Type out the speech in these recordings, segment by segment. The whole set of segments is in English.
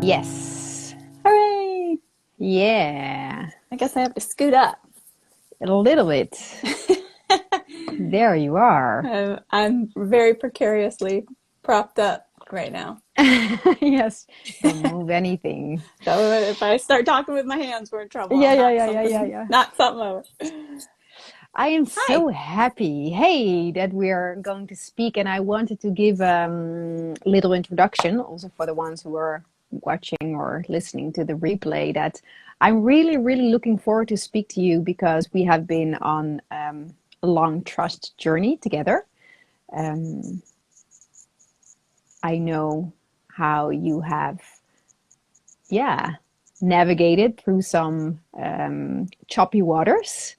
Yes. Hooray! Yeah. I guess I have to scoot up. A little bit. There you are. I'm very precariously propped up right now. Yes. Don't move anything. So if I start talking with my hands, we're in trouble. Yeah, I'll yeah, knock yeah, yeah, yeah, something, yeah. knock something over. I am Hi. so happy, hey, that we are going to speak, and I wanted to give a little introduction, also for the ones who are watching or listening to the replay, that I'm really, really looking forward to speak to you because we have been on a long trust journey together. Um, I know how you have, yeah, navigated through some choppy waters.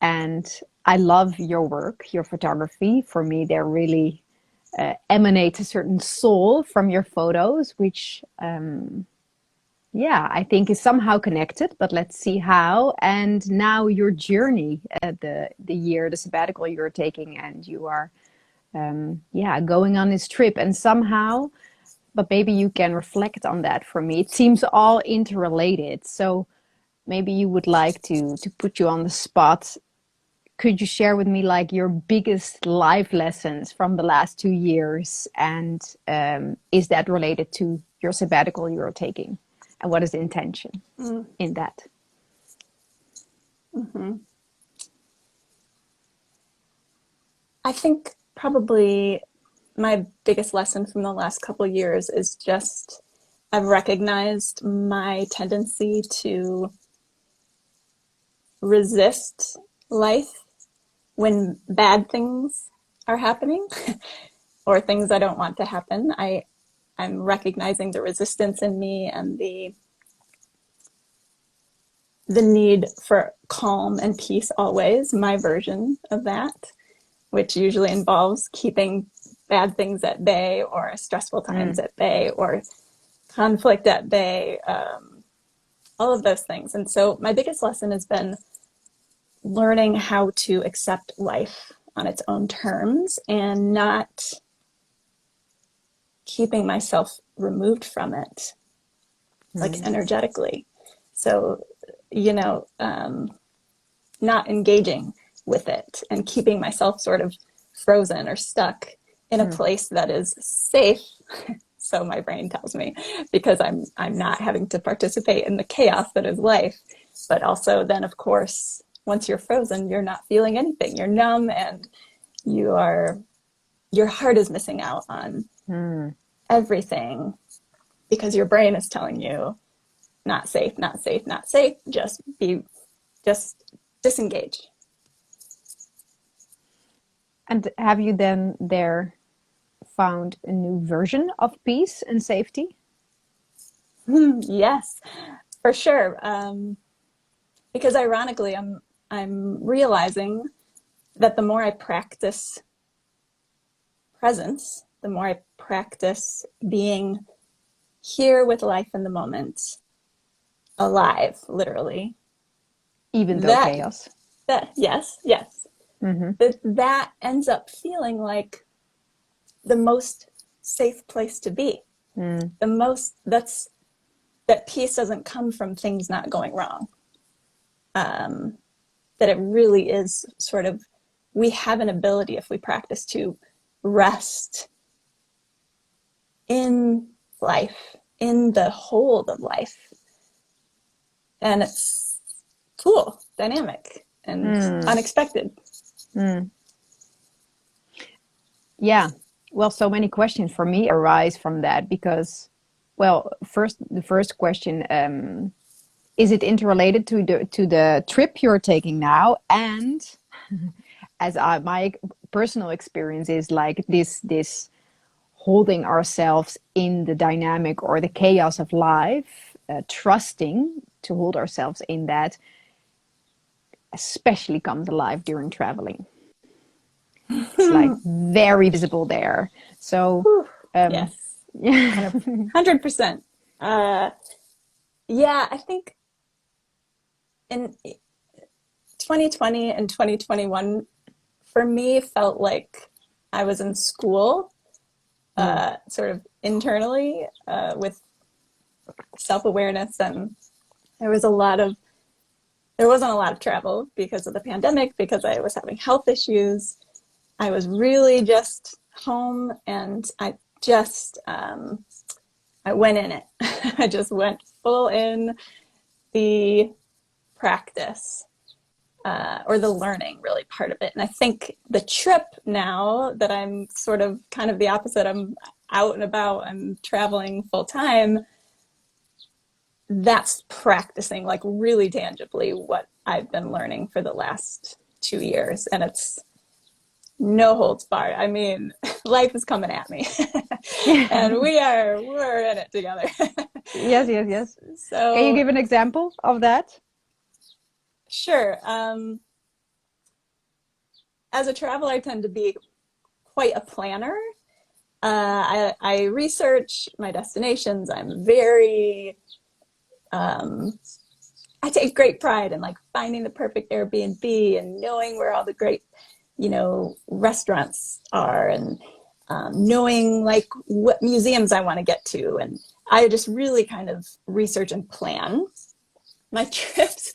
And I love your work, your photography. For me, they really emanate a certain soul from your photos, which, yeah, I think is somehow connected. But let's see how. And now your journey, the year, the sabbatical you're taking, and you are, yeah, going on this trip. And somehow, but maybe you can reflect on that for me. It seems all interrelated. So maybe you would like to put you on the spot. Could you share with me like your biggest life lessons from the last 2 years? And is that related to your sabbatical you're taking? And what is the intention in that? Mm-hmm. I think probably my biggest lesson from the last couple of years is just I've recognized my tendency to resist life when bad things are happening or things I don't want to happen. I'm recognizing the resistance in me and the need for calm and peace always, my version of that, which usually involves keeping bad things at bay or stressful times at bay or conflict at bay, all of those things. And so my biggest lesson has been learning how to accept life on its own terms and not keeping myself removed from it, like energetically. So, not engaging with it and keeping myself sort of frozen or stuck in a place that is safe. So my brain tells me, because I'm not having to participate in the chaos that is life. But also then, of course, once you're frozen, you're not feeling anything. You're numb and your heart is missing out on everything because your brain is telling you not safe, not safe, not safe. Just disengage. And have you then there found a new version of peace and safety? Yes, for sure. Because ironically, I'm realizing that the more I practice presence, the more I practice being here with life in the moment, alive, literally. Even though chaos. Yes. That ends up feeling like the most safe place to be. The most, that peace doesn't come from things not going wrong. That it really is sort of, we have an ability if we practice to rest in life, in the hold of life. And it's cool, dynamic, and unexpected. Yeah. Well, so many questions for me arise from that because, well, the first question, is it interrelated to the trip you're taking now? And my personal experience is like this holding ourselves in the dynamic or the chaos of life, trusting to hold ourselves in that, especially comes alive during traveling. It's like very visible there. So, Yes, yeah. 100%. Yeah, I think in 2020 and 2021, for me, felt like I was in school, sort of internally, with self-awareness, and there wasn't a lot of travel because of the pandemic, because I was having health issues. I was really just home, and I went in it. I just went full in the practice, or the learning, really, part of it. And I think the trip, now that I'm sort of kind of the opposite, I'm out and about, I'm traveling full time, that's practicing like really tangibly what I've been learning for the last 2 years. And it's no holds barred. I mean, life is coming at me and we're in it together. Yes, yes, yes. Can you So give an example of that? sure. As a traveler, I tend to be quite a planner. I research my destinations. I take great pride in like finding the perfect Airbnb and knowing where all the great, restaurants are, and knowing like what museums I want to get to. And I just really kind of research and plan my trips.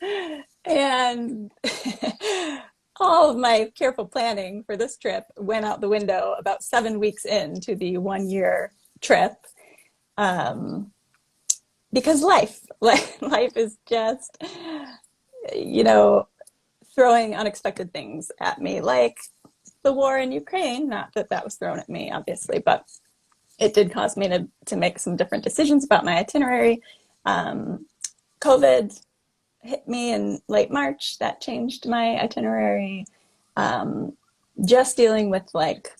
And all of my careful planning for this trip went out the window about 7 weeks into the 1 year trip. Because life is just, throwing unexpected things at me, like the war in Ukraine. Not that that was thrown at me, obviously, but it did cause me to make some different decisions about my itinerary. COVID hit me in late March. That changed my itinerary. Just dealing with like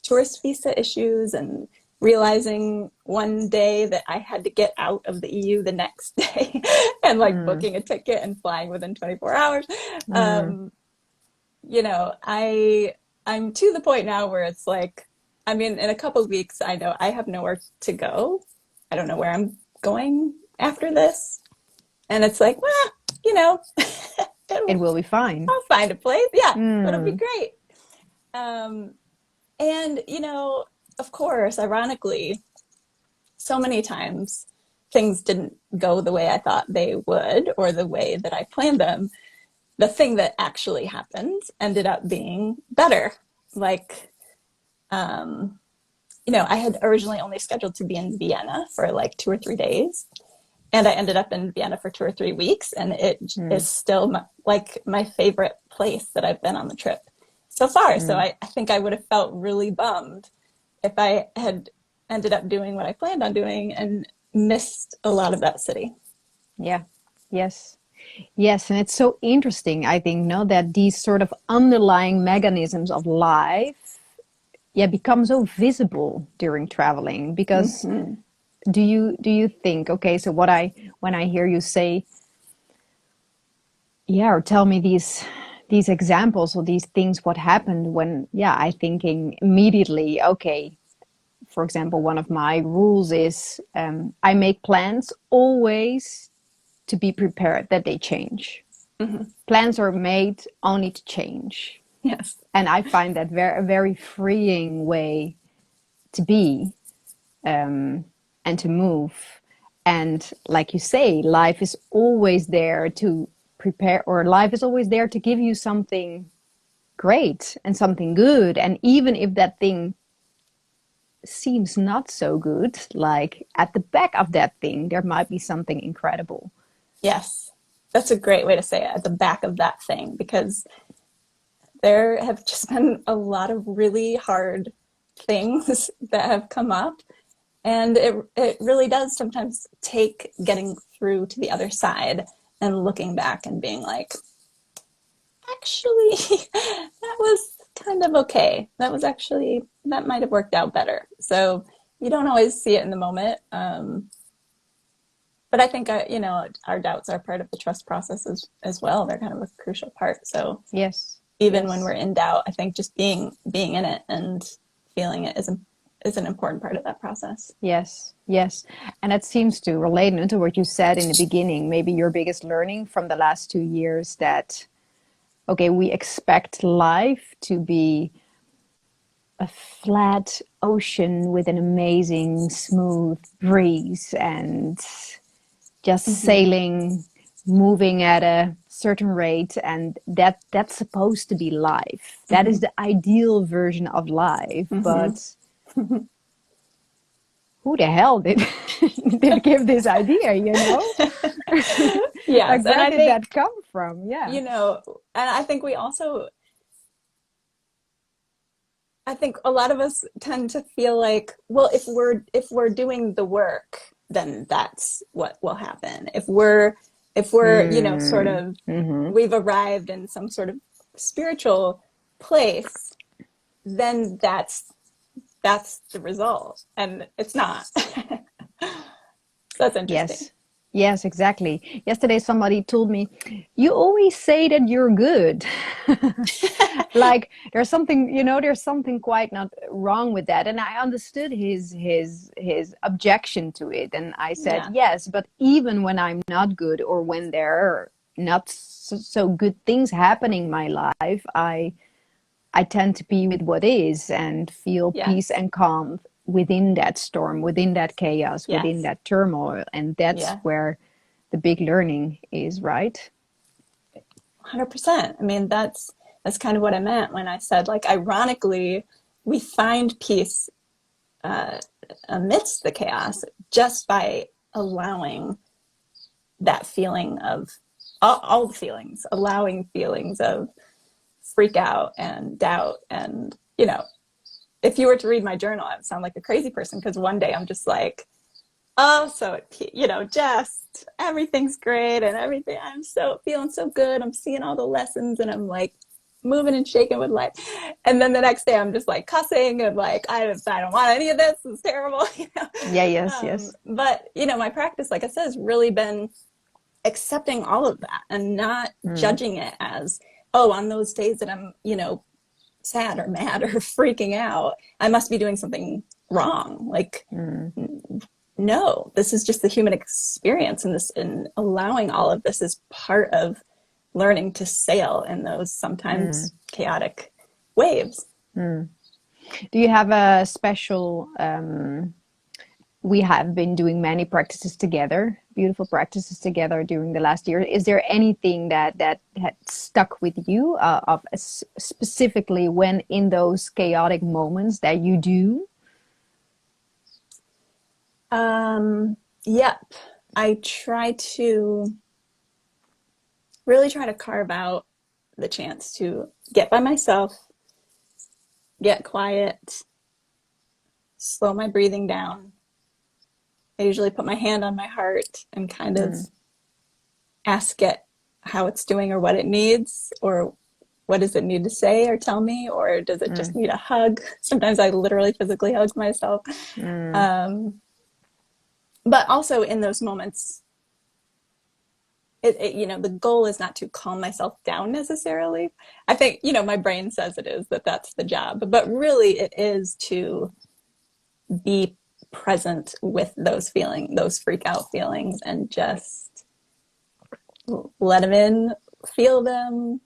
tourist visa issues, and realizing one day that I had to get out of the EU the next day, and like booking a ticket and flying within 24 hours. I'm to the point now where it's like, I mean, in a couple of weeks, I know I have nowhere to go. I don't know where I'm going after this. And it's like, well, It will be fine. I'll find a place. Yeah, it'll be great. And, of course, ironically, so many times things didn't go the way I thought they would, or the way that I planned them. The thing that actually happened ended up being better. Like, I had originally only scheduled to be in Vienna for like 2 or 3 days. And I ended up in Vienna for 2 or 3 weeks. And it is still my favorite place that I've been on the trip so far. So I think I would have felt really bummed if I had ended up doing what I planned on doing and missed a lot of that city. Yeah. Yes. Yes. And it's so interesting, I think, that these sort of underlying mechanisms of life, become so visible during traveling. Because do you think, okay, so when I hear you say, or tell me these examples or these things, what happened when, I thinking immediately, okay, for example, one of my rules is I make plans always to be prepared that they change. Plans are made only to change. Yes. And I find that a very freeing way to be and to move. And like you say, life is always there to prepare, or life is always there to give you something great and something good. And even if that thing seems not so good, like at the back of that thing, there might be something incredible. Yes. That's a great way to say it, at the back of that thing, because there have just been a lot of really hard things that have come up. And it really does sometimes take getting through to the other side and looking back and being like, actually, that was kind of okay. That might have worked out better. So you don't always see it in the moment. But I think, our doubts are part of the trust process as well. They're kind of a crucial part. So Yes. Even when we're in doubt, I think just being in it and feeling it is an important part of that process. Yes, yes. And that seems to relate into what you said in the beginning, maybe your biggest learning from the last 2 years, that, okay, we expect life to be a flat, ocean with an amazing smooth breeze and just sailing, moving at a certain rate, and that's supposed to be life. That is the ideal version of life. But who the hell did give this idea, you know? Yes, Like, and where I did think, that come from? Yeah. you know, and I think we also, I think a lot of us tend to feel like, well, if we're doing the work, then that's what will happen. If we're, sort of, we've arrived in some sort of spiritual place, then that's the result, and it's not. That's interesting. Yes. Yes, exactly. Yesterday somebody told me, "You always say that you're good." Like, there's something, there's something quite not wrong with that. And I understood his objection to it. And I said, Yeah. "Yes, but even when I'm not good, or when there are not so good things happening in my life, I tend to be with what is and feel peace Yes. and calm within that storm, within that chaos, within Yes. that turmoil." And that's Yeah. where the big learning is, right? 100%. I mean, that's kind of what I meant when I said, like, ironically, we find peace amidst the chaos just by allowing that feeling of all the feelings, allowing feelings of freak out and doubt. And, if you were to read my journal, I would sound like a crazy person, because one day I'm just like, oh, so, just everything's great and everything. I'm so feeling so good. I'm seeing all the lessons and I'm like moving and shaking with life. And then the next day I'm just like cussing and like, I don't want any of this. It's terrible. Yeah, yes, yes. But, my practice, like I said, has really been accepting all of that and not judging it as, oh, on those days that I'm, sad or mad or freaking out, I must be doing something wrong. Like, no, this is just the human experience, and allowing all of this is part of learning to sail in those sometimes chaotic waves. Do you have a special, we have been doing many practices together, beautiful practices together during the last year. Is there anything that had stuck with you, specifically when in those chaotic moments that you do? Yep. I really try to carve out the chance to get by myself, get quiet, slow my breathing down. I usually put my hand on my heart and kind of ask it how it's doing or what it needs, or what does it need to say or tell me, or does it just need a hug? Sometimes I literally physically hug myself. But also in those moments, the goal is not to calm myself down necessarily. I think, my brain says it is, that's the job, but really it is to be present with those feelings, those freak out feelings, and just let them in, feel them,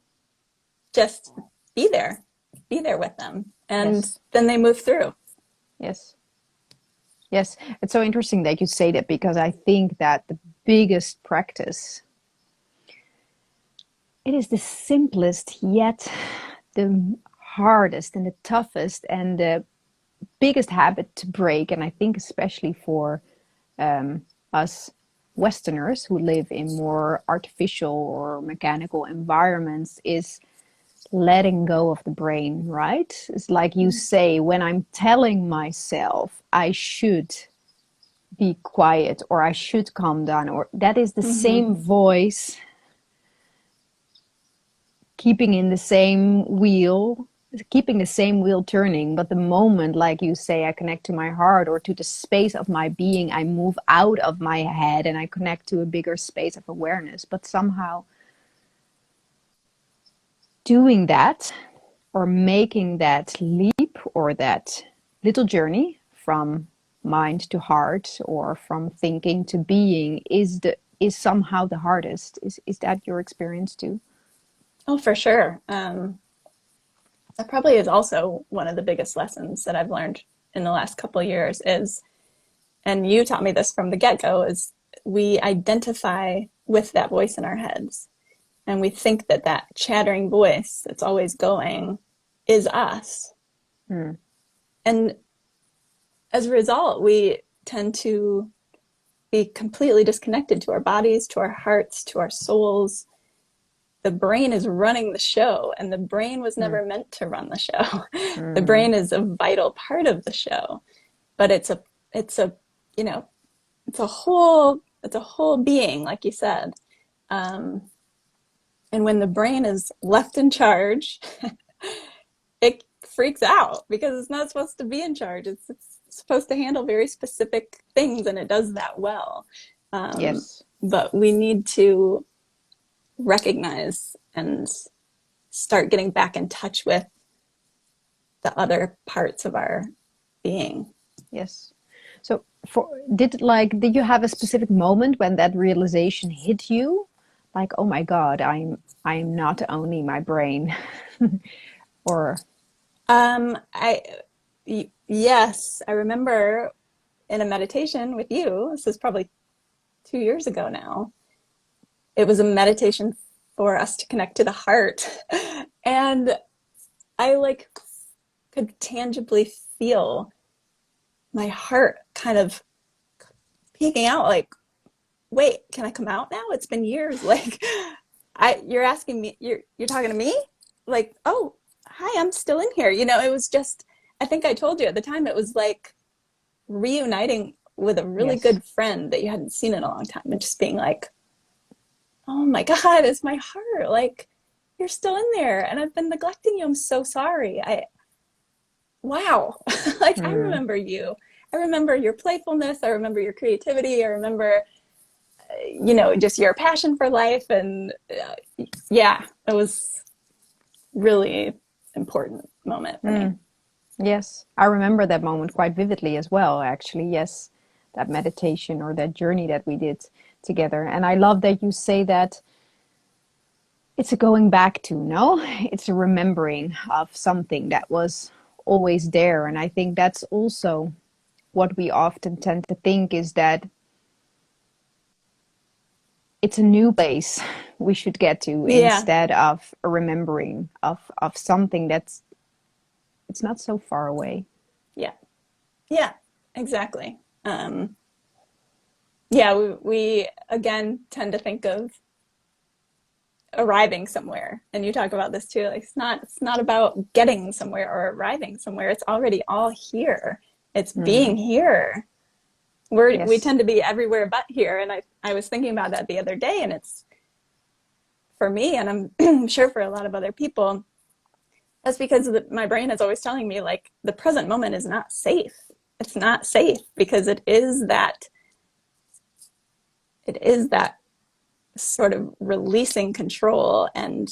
just be there with them. And then they move through. Yes. Yes. It's so interesting that you say that, because I think that the biggest practice, it is the simplest, yet the hardest and the toughest and the biggest habit to break. And I think especially for us Westerners who live in more artificial or mechanical environments, is letting go of the brain, right? It's like you say, when I'm telling myself I should be quiet or I should calm down, or that is the same voice keeping the same wheel turning. But the moment, like you say, I connect to my heart or to the space of my being, I move out of my head and I connect to a bigger space of awareness. But somehow doing that, or making that leap or that little journey from mind to heart, or from thinking to being, is somehow the hardest. Is that your experience too? Oh, for sure. That probably is also one of the biggest lessons that I've learned in the last couple of years is, and you taught me this from the get-go, is we identify with that voice in our heads. And we think that that chattering voice that's always going is us. Mm. And as a result, we tend to be completely disconnected to our bodies, to our hearts, to our souls. The brain is running the show, and the brain was never meant to run the show. The brain is a vital part of the show, but it's a you know, it's a whole being, like you said. And when the brain is left in charge, it freaks out because it's not supposed to be in charge. It's supposed to handle very specific things, and it does that well. Yes. But we need to recognize and start getting back in touch with the other parts of our being. Yes. So did you have a specific moment when that realization hit you? Like, oh my God, I'm not only my brain. Or Yes, I remember in a meditation with you, this is probably 2 years ago now. It was a meditation for us to connect to the heart. And I could tangibly feel my heart kind of peeking out, like, wait, can I come out now? It's been years. Like, you're asking me, you're talking to me? Like, oh, hi, I'm still in here. It was just, I think I told you at the time, it was like reuniting with a really good friend that you hadn't seen in a long time, and just being like, oh my God, it's my heart. Like, you're still in there, and I've been neglecting you. I'm so sorry. Wow. Like, I remember you. I remember your playfulness. I remember your creativity. I remember, just your passion for life. And yeah, it was really important moment for me. yes, I remember that moment quite vividly as well, actually. Yes, that meditation or that journey that we did together. And I love that you say that it's a going back to, no? It's a remembering of something that was always there. And I think that's also what we often tend to think, is that it's a new place we should get to, Yeah. instead of a remembering of something that's, it's not so far away. Yeah. Yeah, exactly. Yeah, we again tend to think of arriving somewhere, and you talk about this too. Like, it's not about getting somewhere or arriving somewhere. It's already all here. It's being here. We Yes. tend to be everywhere but here. And I was thinking about that the other day, and it's, for me, and I'm sure for a lot of other people, that's because my brain is always telling me, like, the present moment is not safe. It's not safe because it is that sort of releasing control and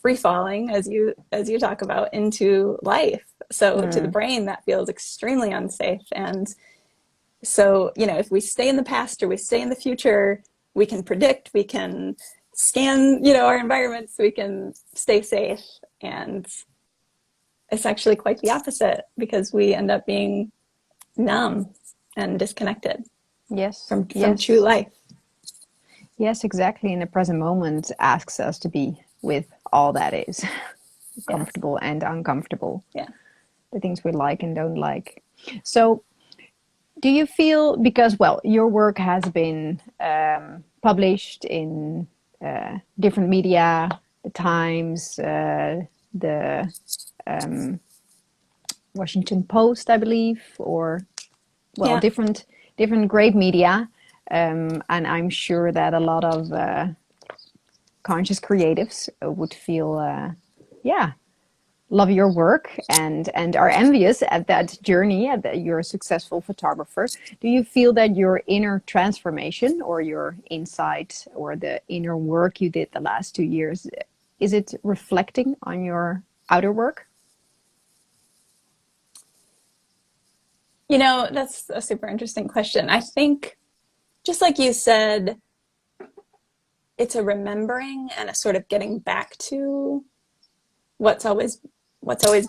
free falling, as you talk about, into life. So to the brain, that feels extremely unsafe. And so, if we stay in the past or we stay in the future, we can predict, we can scan, our environments, we can stay safe. And it's actually quite the opposite, because we end up being numb and disconnected Yes. from Yes. true life. Yes, exactly. And the present moment asks us to be with all that is comfortable and uncomfortable. Yeah. The things we like and don't like. So do you feel, because, well, your work has been published in different media, the Times, the Washington Post, I believe, or, well, Yeah. different great media. And I'm sure that a lot of conscious creatives would feel, love your work and are envious at that journey, that you're a successful photographer. Do you feel that your inner transformation, or your insight, or the inner work you did the last 2 years, is it reflecting on your outer work? That's a super interesting question. I think, just like you said, it's a remembering and a sort of getting back to what's always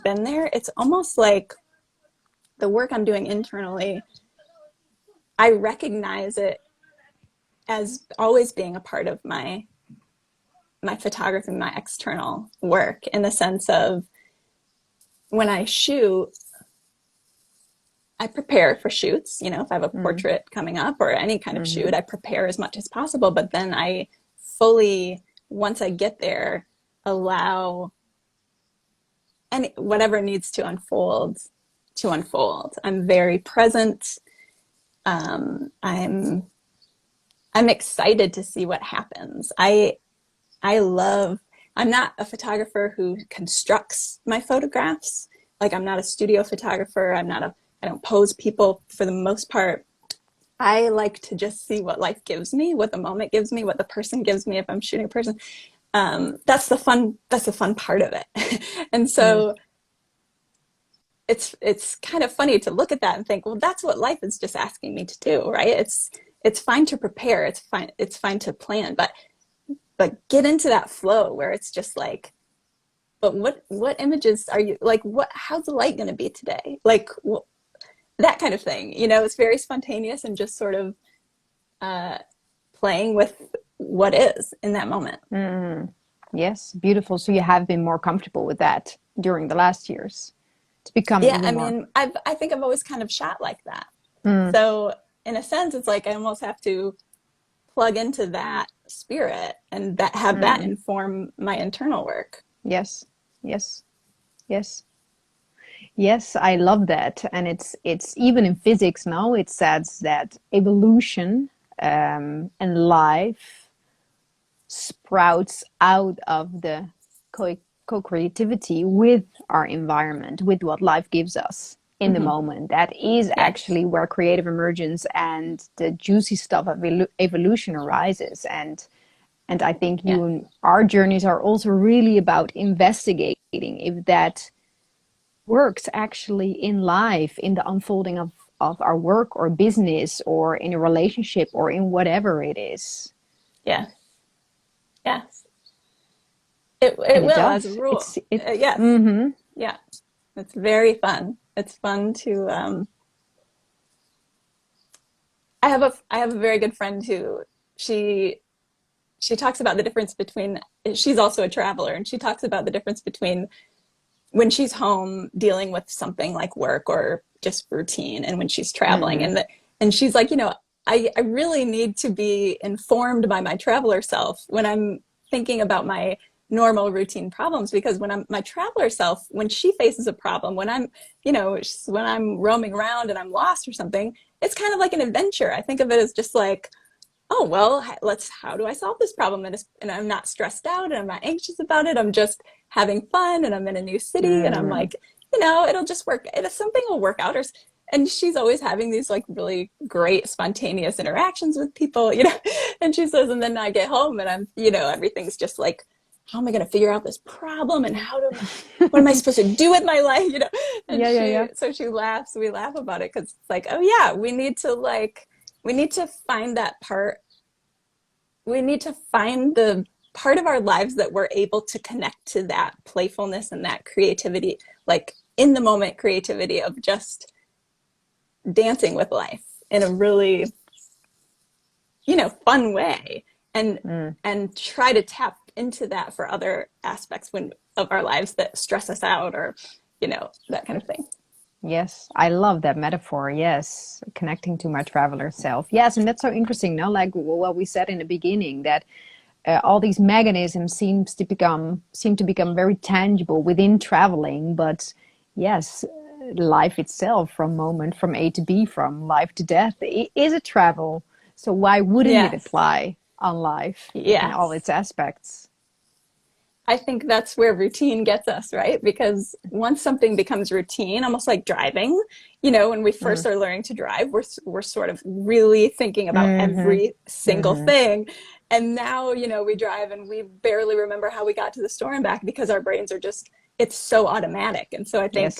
been there. It's almost like the work I'm doing internally, I recognize it as always being a part of my photography, my external work, in the sense of when I shoot, I prepare for shoots. You know, if I have a portrait coming up or any kind of shoot, I prepare as much as possible. But then I fully, once I get there, allow whatever needs to unfold to unfold. I'm very present. I'm excited to see what happens. I'm not a photographer who constructs my photographs. Like, I'm not a studio photographer. I don't pose people for the most part. I like to just see what life gives me, what the moment gives me, what the person gives me if I'm shooting a person. That's the fun part of it. And so it's kind of funny to look at that and think, well, that's what life is just asking me to do, right? It's fine to prepare. It's fine to plan, but get into that flow where it's just like, but what images are you, like, how's the light going to be today? Like, that kind of thing, you know. It's very spontaneous and just sort of playing with what is in that moment. Yes, beautiful. So you have been more comfortable with that during the last years. It's become I mean, I think I've always kind of shot like that. So in a sense, it's like I almost have to plug into that spirit and have that inform my internal work. Yes, yes, yes. Yes, I love that. And it's even in physics now, it says that evolution and life sprouts out of the co-creativity with our environment, with what life gives us in the moment. That is actually where creative emergence and the juicy stuff of evolution arises. And I think our journeys are also really about investigating if that works actually in life, in the unfolding of our work or business or in a relationship or in whatever it is. Yeah. Yes. It will, as a rule. Yes. Yeah. It's very fun. It's fun to I have a very good friend who she talks about the difference between, she's also a traveler, and she talks about the difference between when she's home dealing with something like work or just routine, and when she's traveling. And she's like, you know, I really need to be informed by my traveler self when I'm thinking about my normal routine problems, because when my traveler self, when she faces a problem, when I'm roaming around and I'm lost or something, it's kind of like an adventure. I think of it as just like, oh, well, how do I solve this problem? And I'm not stressed out and I'm not anxious about it. I'm just having fun, and I'm in a new city, and I'm like, you know, it'll just work. Something will work out. And she's always having these like really great spontaneous interactions with people, you know. And she says, and then I get home and I'm, you know, everything's just like, how am I going to figure out this problem, and what am I supposed to do with my life, you know? And so she laughs. We laugh about it because it's like, oh yeah, we need to find that part. We need to find the part of our lives that we're able to connect to that playfulness and that creativity, like in the moment creativity of just dancing with life in a really, you know, fun way, and try to tap into that for other aspects of our lives that stress us out, or, you know, that kind of thing. Yes, I love that metaphor. Yes, connecting to my traveler self. Yes, and that's so interesting. Now, like what we said in the beginning, that all these mechanisms seem to become very tangible within traveling. But yes, life itself, from A to B, from life to death, is a travel. So why wouldn't it apply on life in all its aspects? I think that's where routine gets us, right? Because once something becomes routine, almost like driving, you know, when we first are learning to drive, we're sort of really thinking about every single thing. And now, you know, we drive and we barely remember how we got to the store and back, because our brains are just, it's so automatic. And so I think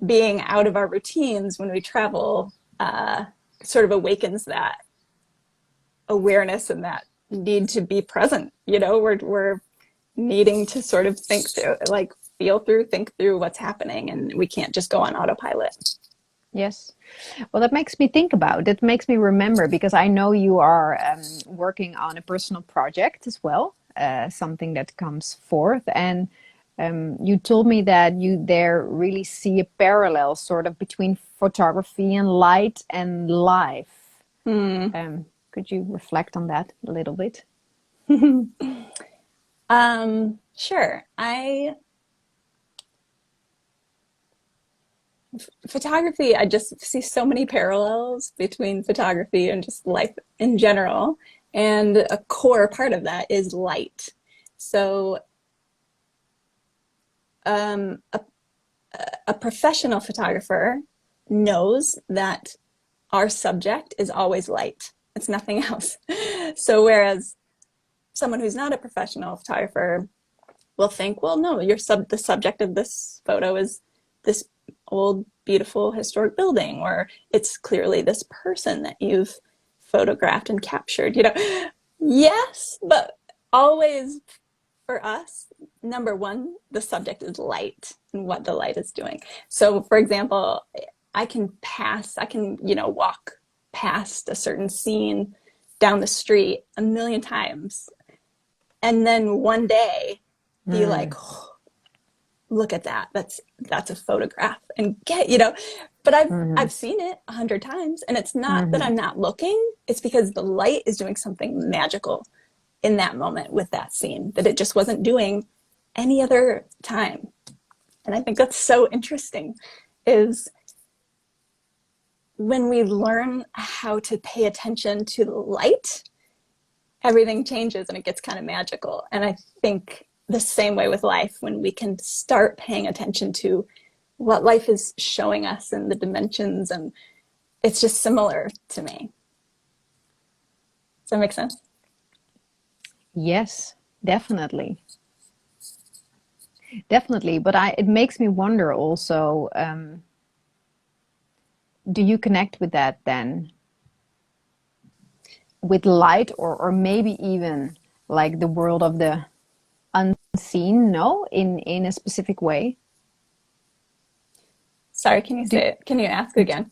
being out of our routines when we travel sort of awakens that awareness and that need to be present. You know, we're needing to sort of think through, like think through what's happening, and we can't just go on autopilot. Yes. Well, that makes me think about, that makes me remember, because I know you are working on a personal project as well, something that comes forth. And you told me that you there really see a parallel sort of between photography and light and life. Hmm. Could you reflect on that a little bit? Sure. Photography, I just see so many parallels between photography and just life in general. And a core part of that is light. So, um, a, a professional photographer knows that our subject is always light. It's nothing else. So, whereas someone who's not a professional photographer will think, well, no, the subject of this photo is this old, beautiful historic building, or it's clearly this person that you've photographed and captured. Yes, but always for us, number one, the subject is light and what the light is doing. So, for example, I can, walk past a certain scene down the street a million times, and then one day be like, Mm, oh, look at that. That's a photograph, and but I've mhm, seen it 100 times, and it's not that mhm. I'm not looking. It's because the light is doing something magical in that moment with that scene that it just wasn't doing any other time. And I think that's so interesting, is when we learn how to pay attention to the light, everything changes and it gets kind of magical. And I think the same way with life, when we can start paying attention to what life is showing us and the dimensions, and it's just similar to me. Does that make sense? Yes, definitely. Definitely. But it makes me wonder also, do you connect with that then? With light, or maybe even like the world of the unseen, no, in a specific way? Sorry, can you Do say it? Can you ask again?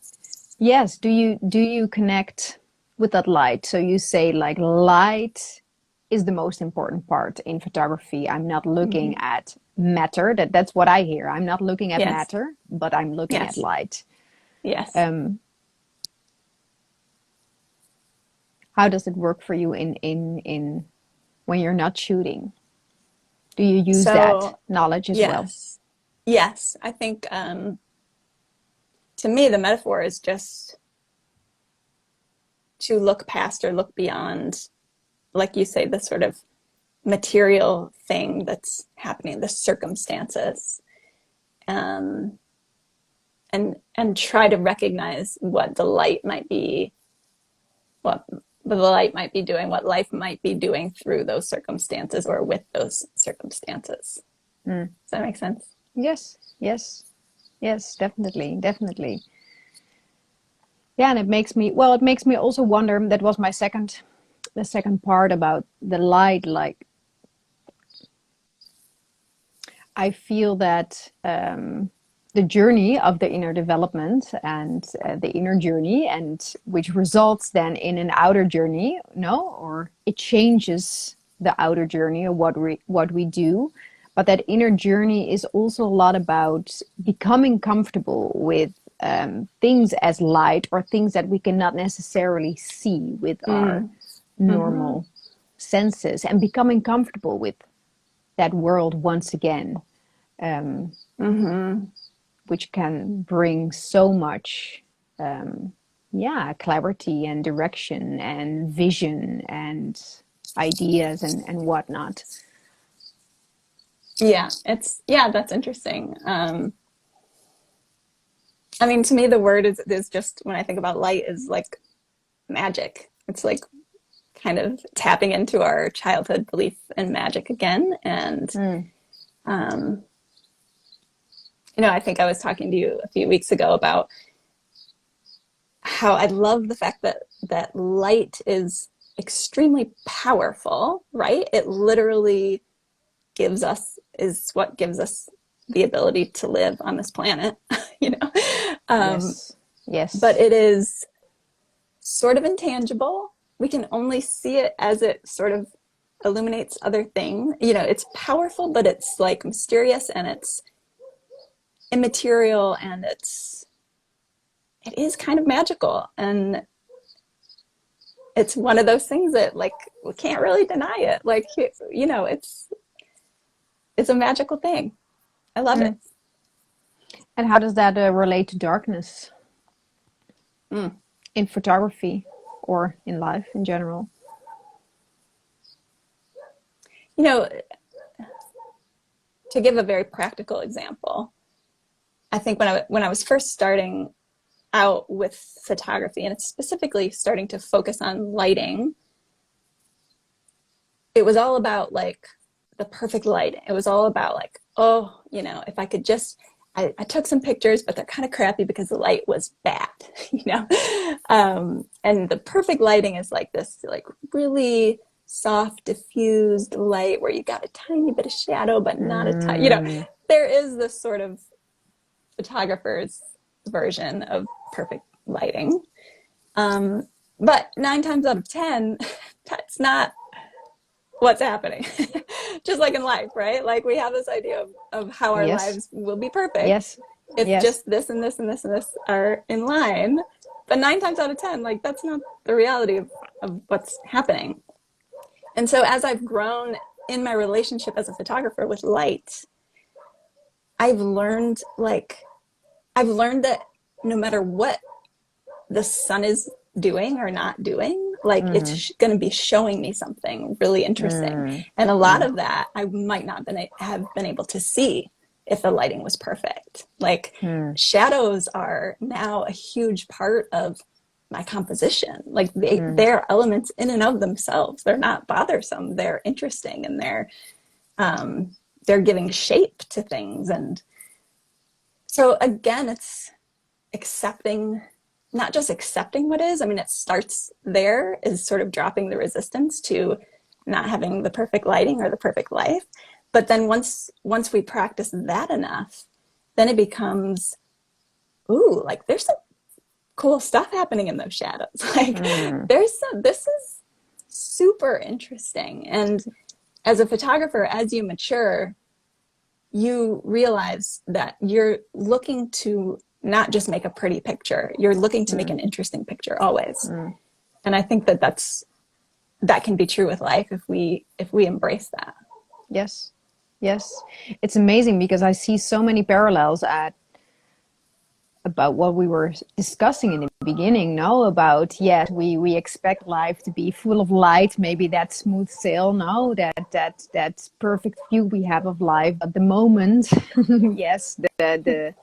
Yes, do you connect with that light? So you say like light is the most important part in photography. I'm not looking Mm-hmm. at matter. That's what I hear. I'm not looking at Yes. matter, but I'm looking at Yes. light. Yes. Um, how does it work for you in when you're not shooting? Do you use that So, knowledge as well? yes. Yes. I think to me, the metaphor is just to look past or look beyond, like you say, the sort of material thing that's happening, the circumstances, um, and try to recognize what the light might be, what the light might be doing, what life might be doing through those circumstances or with those circumstances. Mm. Does that make sense? Yes, yes, yes, definitely, definitely. Yeah, and it makes me also wonder. That was the second part about the light. Like, I feel that the journey of the inner development and the inner journey, and which results then in an outer journey, no, or it changes the outer journey of what we do. But that inner journey is also a lot about becoming comfortable with things as light, or things that we cannot necessarily see with our Mm. Mm-hmm. normal senses, and becoming comfortable with that world once again, um, Mm-hmm. which can bring so much, um, yeah, clarity and direction and vision and ideas and whatnot. Yeah, that's interesting. I mean, to me, the word is just, when I think about light, is like magic. It's like kind of tapping into our childhood belief in magic again. And Mm, um, I think I was talking to you a few weeks ago about how I love the fact that light is extremely powerful, right? It literally is what gives us the ability to live on this planet, you know. Um, yes. but Yes. it is sort of intangible. We can only see it as it sort of illuminates other things. You know, it's powerful, but it's like mysterious and it's immaterial and it is kind of magical. And it's one of those things that like we can't really deny it. Like, you know, it's a magical thing. I love it. And how does that relate to darkness in photography or in life in general? You know, to give a very practical example, I think when I was first starting out with photography, and it's specifically starting to focus on lighting, it was all about like the perfect lighting. It was all about like, oh, you know, if I could just, I took some pictures, but they're kind of crappy because the light was bad, you know? And the perfect lighting is like this, like really soft, diffused light where you got a tiny bit of shadow, but not a tiny, you know, there is this sort of photographer's version of perfect lighting. But 9 times out of 10, that's not what's happening. Just like in life, right? Like we have this idea of how our Yes. lives will be perfect. Yes. If Yes. just this and this and this and this are in line. But 9 times out of 10, like that's not the reality of what's happening. And so as I've grown in my relationship as a photographer with light, I've learned that no matter what the sun is doing or not doing, like it's going to be showing me something really interesting. And a lot of that I might not have been able to see if the lighting was perfect. Like shadows are now a huge part of my composition. Like they're elements in and of themselves. They're not bothersome. They're interesting, and they're giving shape to things. And so again, it's not just accepting what is. I mean, it starts there, is sort of dropping the resistance to not having the perfect lighting or the perfect life. But then once we practice that enough, then it becomes, ooh, like there's some cool stuff happening in those shadows. Like this is super interesting. And as a photographer, as you mature, you realize that you're looking to not just make a pretty picture, you're looking to make an interesting picture always. And I think that can be true with life if we embrace that. Yes. Yes. It's amazing because I see so many parallels about what we were discussing in the beginning, no? About, yes, we expect life to be full of light, maybe that smooth sail, no? That perfect view we have of life. At the moment, yes, the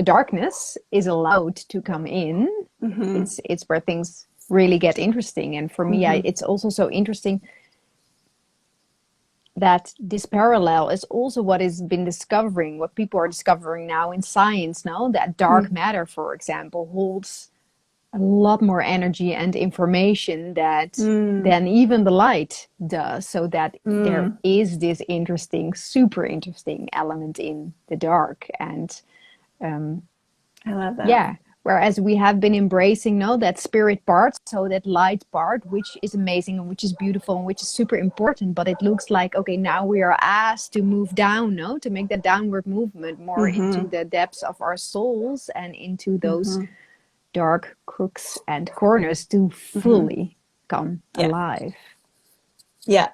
darkness is allowed to come in. It's where things really get interesting. And for me, it's also so interesting that this parallel is also what people are discovering now in science now, that dark matter, for example, holds a lot more energy and information than even the light does, so that there is this super interesting element in the dark. And I love that. yeah, whereas we have been embracing that spirit part, so that light part, which is amazing and which is beautiful and which is super important. But it looks like, okay, now we are asked to move down, to make that downward movement more into the depths of our souls and into those dark crooks and corners to fully come alive. Yeah.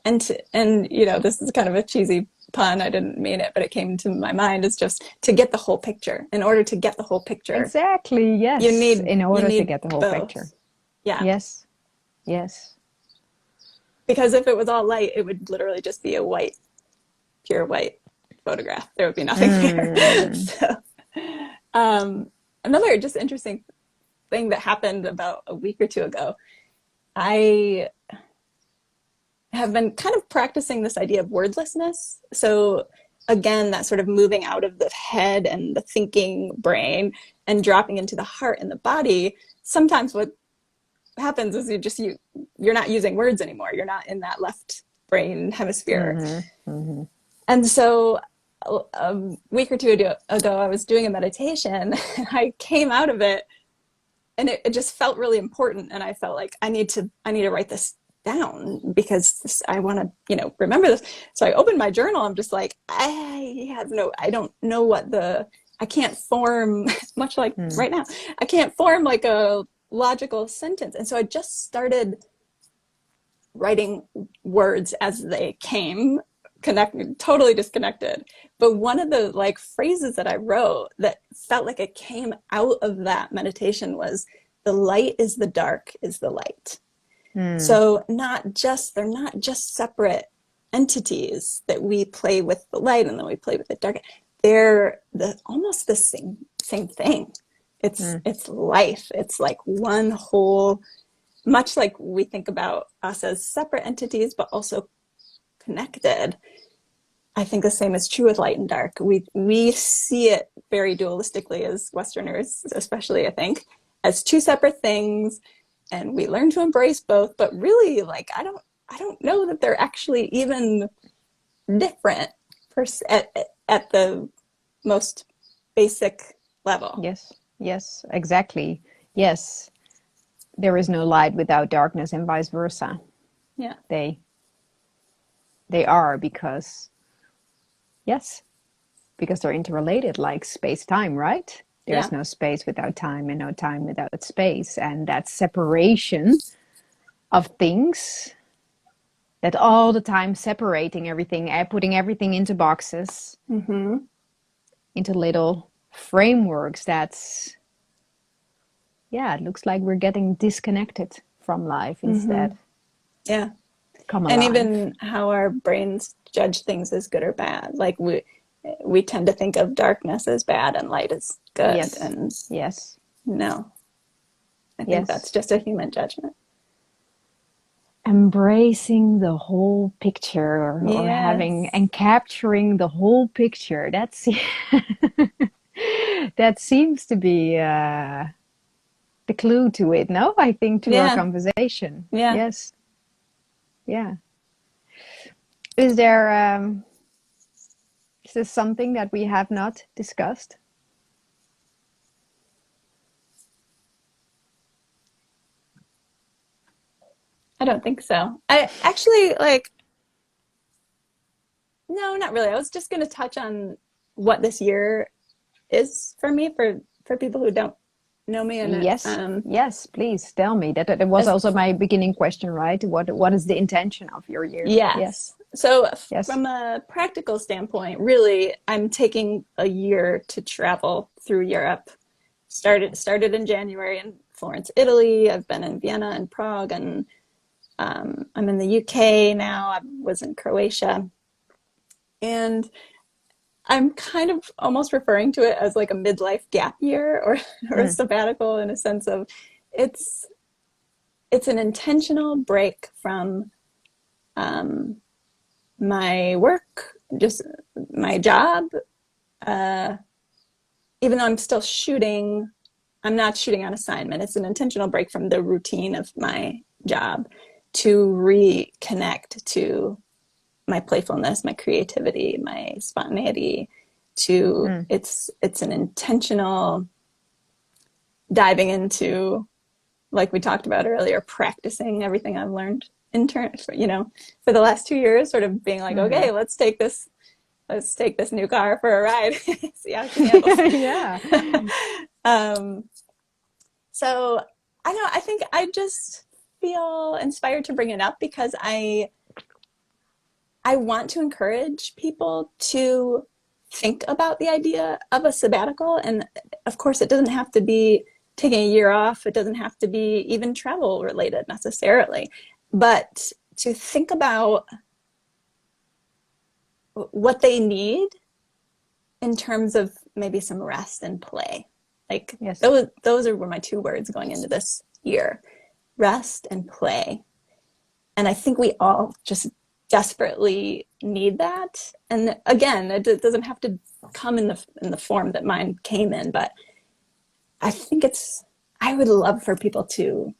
And you know, this is kind of a cheesy pun. I didn't mean it, but it came to my mind. Is just to get the whole picture. In order to get the whole picture, exactly. Yes. You need to get the whole both. picture. Yeah. Yes. Yes. Because if it was all light, it would literally just be a pure white photograph. There would be nothing there. So, another just interesting thing that happened about a week or two ago, I have been kind of practicing this idea of wordlessness. So again, that sort of moving out of the head and the thinking brain and dropping into the heart and the body. Sometimes what happens is you're not using words anymore. You're not in that left brain hemisphere. And so a week or two ago, I was doing a meditation and I came out of it and it just felt really important. And I felt like I need to write this down because I want to, remember this. So I opened my journal. I'm just like, I don't know I can't form much like right now. I can't form like a logical sentence. And so I just started writing words as they came, connected, totally disconnected. But one of the like phrases that I wrote that felt like it came out of that meditation was, the light is the dark is the light. So they're not just separate entities that we play with the light and then we play with the dark. They're almost the same thing. It's life. It's like one whole, much like we think about us as separate entities, but also connected. I think the same is true with light and dark. We see it very dualistically as Westerners, especially, I think, as two separate things. And we learn to embrace both, but really, like, I don't know that they're actually even different at the most basic level. Yes, exactly. Yes, there is no light without darkness, and vice versa. Yeah, they are because they're interrelated, like space-time, right? There's no space without time and no time without space. And that separation of things, that all the time separating everything, putting everything into boxes, into little frameworks, it looks like we're getting disconnected from life instead. Yeah. Come alive. And even how our brains judge things as good or bad. Like we tend to think of darkness as bad and light as good. Yes. And yes. No. I think that's just a human judgment. Embracing the whole picture, or having and capturing the whole picture. That seems to be the clue to it, no? I think to our conversation. Yeah. Yes. Yeah. Is there is this something that we have not discussed? I don't think so. I actually no, not really. I was just going to touch on what this year is for me, for people who don't know me. And yes, please tell me. That was also my beginning question, right? What is the intention of your year? Yes. So from a practical standpoint, really, I'm taking a year to travel through Europe. Started in January in Florence, Italy. I've been in Vienna and Prague, and I'm in the UK now. I was in Croatia. And I'm kind of almost referring to it as like a midlife gap year or a sabbatical, in a sense of it's an intentional break from my work, just my job. Even though I'm still shooting, I'm not shooting on assignment. It's an intentional break from the routine of my job to reconnect to my playfulness, my creativity, my spontaneity. It's an intentional diving into, like we talked about earlier, practicing everything I've learned for the last 2 years, sort of being like, okay, let's take this new car for a ride, see how she handles it. Yeah. So I think I just feel inspired to bring it up because I want to encourage people to think about the idea of a sabbatical. And of course, it doesn't have to be taking a year off. It doesn't have to be even travel related necessarily, but to think about what they need in terms of maybe some rest and play. Like those were my 2 words going into this year: rest and play. And I think we all just desperately need that. And again, it doesn't have to come in the form that mine came in, but I think I would love for people to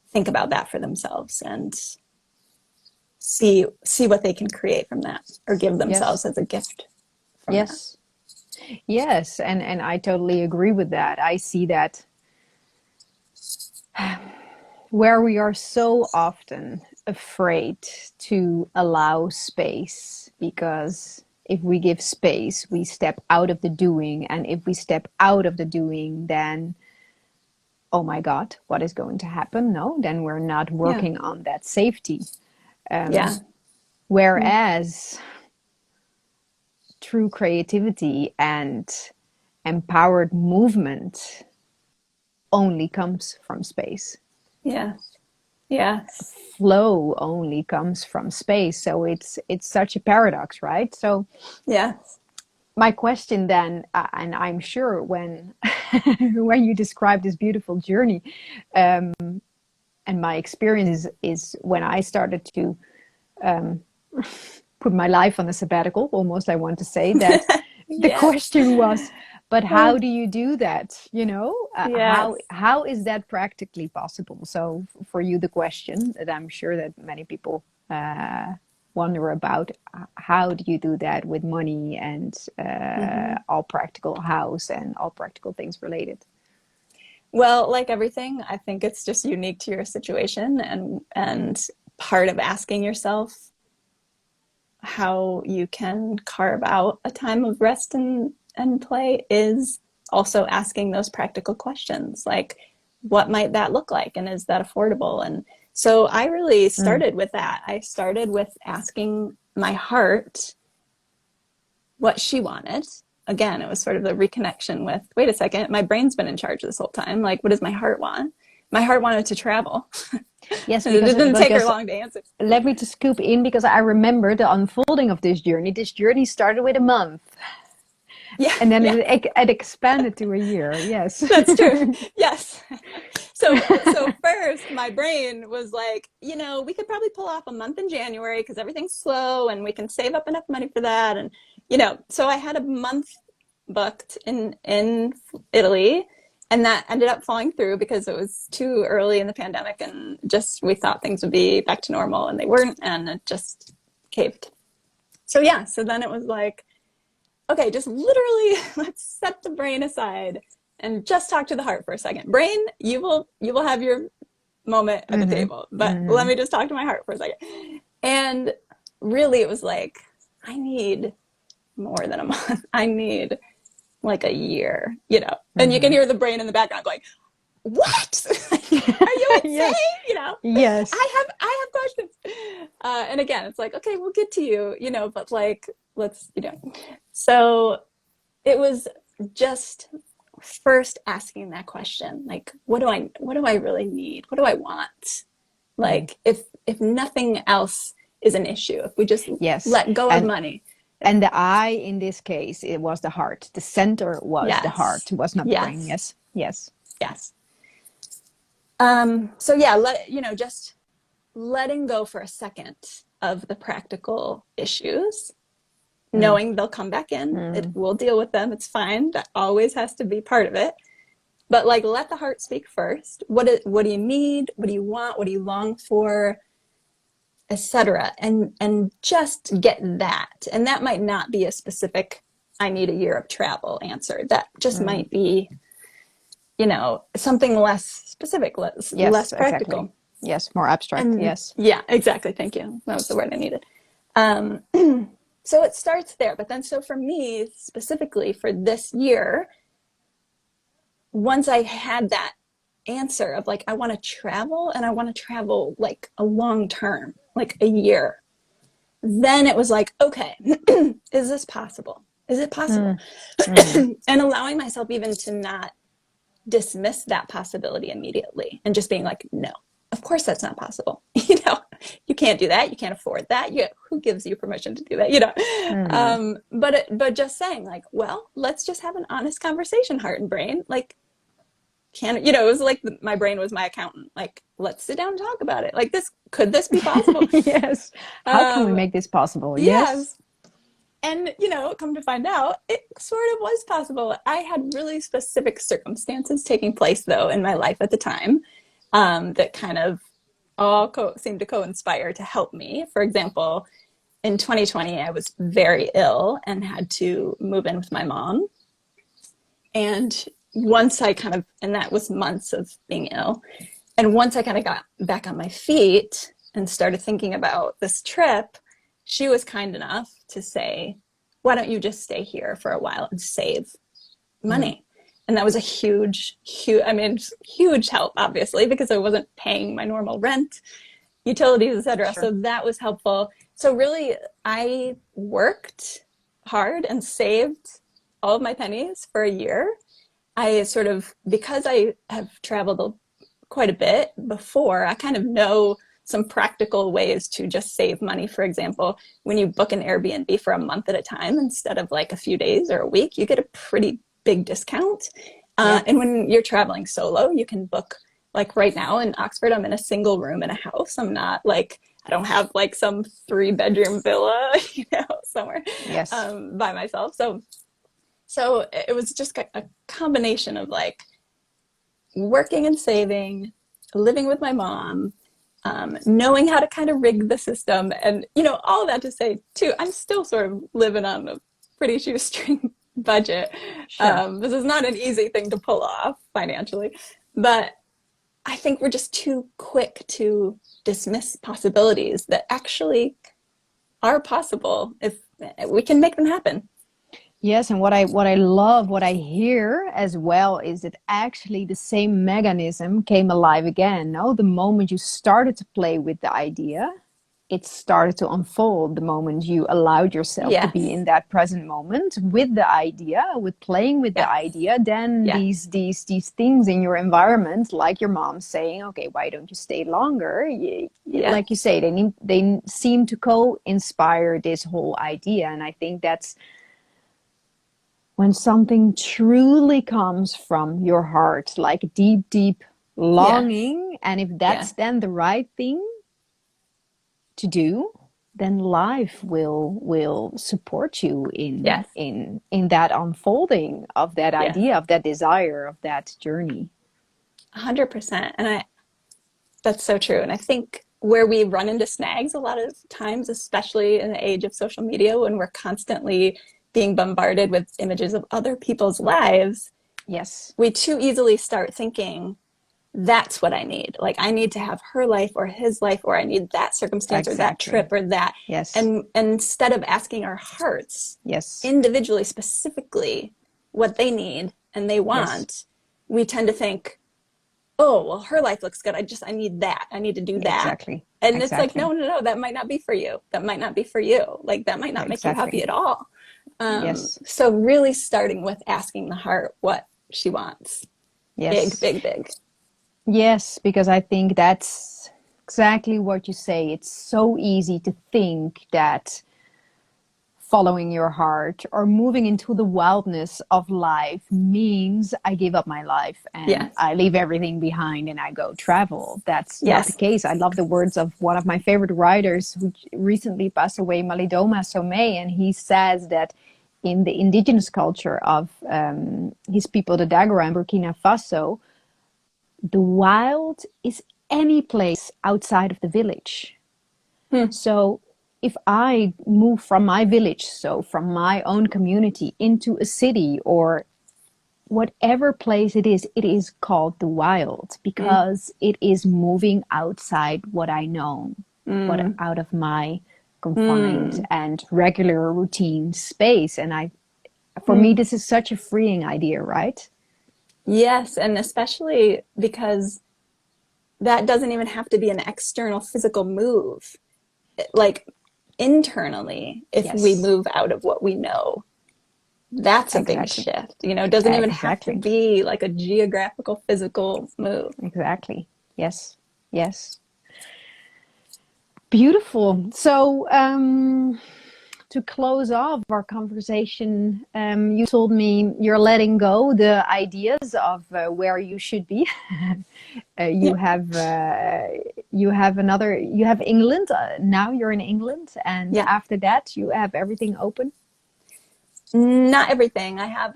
think about that for themselves and see what they can create from that, or give themselves as a gift from that. Yes. Yes. And I totally agree with that. I see that where we are so often afraid to allow space, because if we give space, we step out of the doing. And if we step out of the doing, then, oh my God, what is going to happen? No, then we're not Yeah. working on that safety. Yeah. Whereas true creativity and empowered movement only comes from space. Yes. Yes. Flow only comes from space. So it's such a paradox, right? So Yes. my question then, and I'm sure when when you describe this beautiful journey, and my experience is when I started to put my life on a sabbatical, almost, I want to say that the Yes. question was, but how do you do that? Yes. How is that practically possible? So for you, the question that I'm sure that many people wonder about, how do you do that with money and all practical house and all practical things related? Well, like everything, I think it's just unique to your situation, and part of asking yourself how you can carve out a time of rest and play is also asking those practical questions, like what might that look like, and is that affordable? And so I really started with that. I started with asking my heart what she wanted. Again, it was sort of the reconnection with, wait a second, my brain's been in charge this whole time. Like, what does my heart want? My heart wanted to travel. Yes, And it because didn't take her long to answer. let me just scoop in, because I remember the unfolding of this journey. This journey started with a month, Yeah, and then yeah, it expanded to a year. Yes, that's true. Yes. So first, my brain was like, we could probably pull off a month in January because everything's slow and we can save up enough money for that. And, so I had a month booked in Italy, and that ended up falling through because it was too early in the pandemic, and just we thought things would be back to normal, and they weren't, and it just caved. So yeah, so then it was like, okay, just literally let's set the brain aside and just talk to the heart for a second. Brain, you will have your moment at the table, but let me just talk to my heart for a second. And really it was like, I need more than a month. I need like a year, and you can hear the brain in the background going, what? Are you insane? yes, yes. I have questions. And again, it's like, okay, we'll get to you, but like, let's, so it was just first asking that question, like, what do I really need? What do I want? Like, if nothing else is an issue, if we just let go of money. And the I in this case, it was the heart. The center was the heart, was not the brain. Yes, yes, yes. So yeah, just letting go for a second of the practical issues, knowing they'll come back in. We'll deal with them. It's fine. That always has to be part of it. But like, let the heart speak first. What do you need? What do you want? What do you long for? Etc. And just get that. And that might not be a specific, I need a year of travel answer. That just might be, something less specific, less practical. Exactly. Yes, more abstract. Yes. Yeah, exactly. Thank you. That was the word I needed. So it starts there. But then, so for me, specifically for this year, once I had that answer of like, I want to travel, and I want to travel like a long term, like a year, then it was like, okay, is this possible? Is it possible? And allowing myself even to not dismiss that possibility immediately, and just being like, no, of course that's not possible. You can't do that. You can't afford that. Who gives you permission to do that? But just saying like, well, let's just have an honest conversation, heart and brain. Like, it was like my brain was my accountant. Like, let's sit down and talk about it. Like, could this be possible? Yes. How can we make this possible? Yes. And, come to find out, it sort of was possible. I had really specific circumstances taking place, though, in my life at the time, that kind of all seemed to co-inspire to help me. For example, in 2020, I was very ill and had to move in with my mom. And once I kind of, and that was months of being ill. And once I kind of got back on my feet and started thinking about this trip, she was kind enough to say, why don't you just stay here for a while and save money? And that was a huge help, obviously, because I wasn't paying my normal rent, utilities, etc. Sure. So that was helpful. So really, I worked hard and saved all of my pennies for a year. I sort of, because I have traveled quite a bit before, I kind of know some practical ways to just save money. For example, when you book an Airbnb for a month at a time instead of like a few days or a week, you get a pretty big discount. And when you're traveling solo, you can book, like right now in Oxford, I'm in a single room in a house. I'm not like, I don't have like some 3-bedroom villa, somewhere by myself. So it was just a combination of like working and saving, living with my mom, knowing how to kind of rig the system, and all that to say too, I'm still sort of living on a pretty shoestring budget. Sure. This is not an easy thing to pull off financially, but I think we're just too quick to dismiss possibilities that actually are possible if we can make them happen. Yes, and what I love, what I hear as well, is that actually the same mechanism came alive again. No, the moment you started to play with the idea, it started to unfold. The moment you allowed yourself to be Yes. in that present moment with the idea, with playing with the Yes. idea, then Yeah. these things in your environment, like your mom saying, "Okay, why don't you stay longer?" Yeah. Like you say, they seem to co-inspire this whole idea, and I think that's when something truly comes from your heart, like deep, deep Yes. longing, and if Yeah. that's then the right thing to do, then life will support you Yes. in that unfolding of that Yes. idea, of that desire, of that journey. 100%. And that's so true. And I think where we run into snags a lot of times, especially in the age of social media, when we're constantly being bombarded with images of other people's lives, Yes, we too easily start thinking, that's what I need. Like, I need to have her life or his life, or I need that circumstance or that exactly. trip or that. Yes, And instead of asking our hearts yes, individually, specifically, what they need and they yes, want, we tend to think, oh, well, her life looks good. I need that. I need to do that. exactly, And it's like, exactly, no, that might not be for you. That might not be for you. Like, that might not make you happy exactly. at all. Yes, So really starting with asking the heart what she wants. Big, yes. big, big. Yes, because I think that's exactly what you say. It's so easy to think that following your heart or moving into the wildness of life means I give up my life and Yes. I leave everything behind and I go travel. That's not the Yes. case. I love the words of one of my favorite writers who recently passed away, Malidoma Somé, and he says that in the indigenous culture of his people, the Dagara and Burkina Faso, the wild is any place outside of the village. Hmm. So if I move from my village, so from my own community into a city or whatever place it is called the wild Mm. because it is moving outside what I know, what Mm. out of my confined Mm. and regular routine space. And for me, Mm. this is such a freeing idea, right? Yes. And especially because that doesn't even have to be an external physical move. Like, internally, if we Yes, move out of what we know, that's a big exactly. shift. It doesn't even have to Exactly. be like a geographical physical move. Exactly. Yes. Yes. Beautiful. So, to close off our conversation, you told me you're letting go the ideas of where you should be. uh, you Yeah. have uh, you have England. Now you're in England, and Yeah. after that, you have everything open. Not everything. I have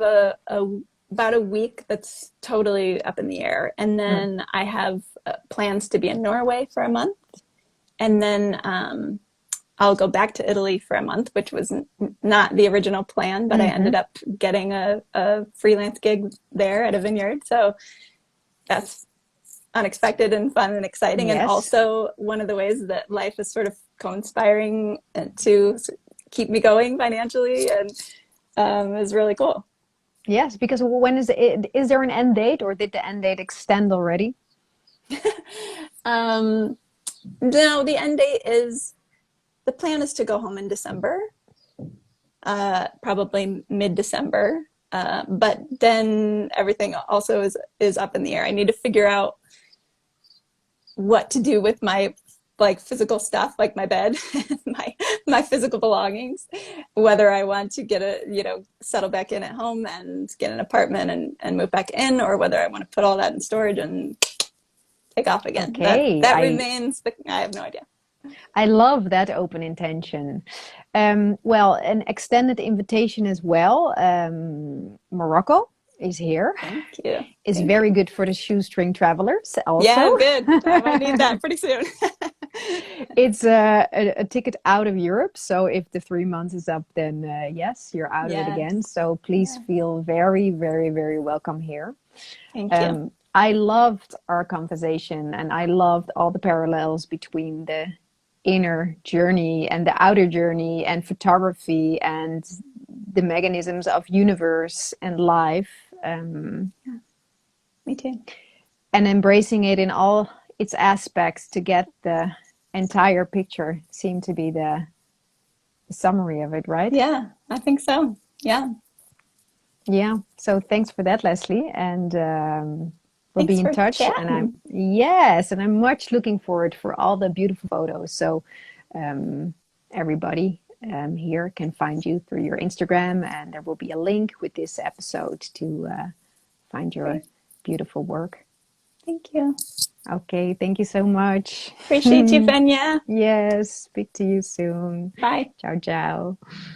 about a week that's totally up in the air. And Mm. then I have plans to be in Norway for a month. And then I'll go back to Italy for a month, which was not the original plan, but I ended up getting a freelance gig there at a vineyard. So that's unexpected and fun and exciting. And Yes. also one of the ways that life is sort of co-inspiring to keep me going financially, and is really cool. Yes, because when is there an end date, or did the end date extend already? No, the end date is, the plan is to go home in December, probably mid-December. But then everything also is up in the air. I need to figure out what to do with my like physical stuff, like my bed, my physical belongings, whether I want to get settle back in at home and get an apartment and move back in, or whether I want to put all that in storage and take off again. Okay, That remains, I have no idea. I love that open intention. Well, an extended invitation as well. Morocco is here. Thank you. It's very good for the shoestring travelers also. Yeah, good. I might need that pretty soon. It's a ticket out of Europe. So if the 3 months is up, then yes, you're out of it again. So please feel very, very, very welcome here. Thank you. I loved our conversation, and I loved all the parallels between the inner journey and the outer journey and photography and the mechanisms of universe and life. Me too. And embracing it in all its aspects to get the entire picture seemed to be the summary of it, right? Yeah, I think so. Yeah. Yeah. So thanks for that, Leslie. And we'll be in touch. Chatting. And I'm much looking forward for all the beautiful photos. So everybody here can find you through your Instagram, and there will be a link with this episode to find your beautiful work. Thank you. Okay, thank you so much. Appreciate you, Fenja. Yes, speak to you soon. Bye. Ciao, ciao.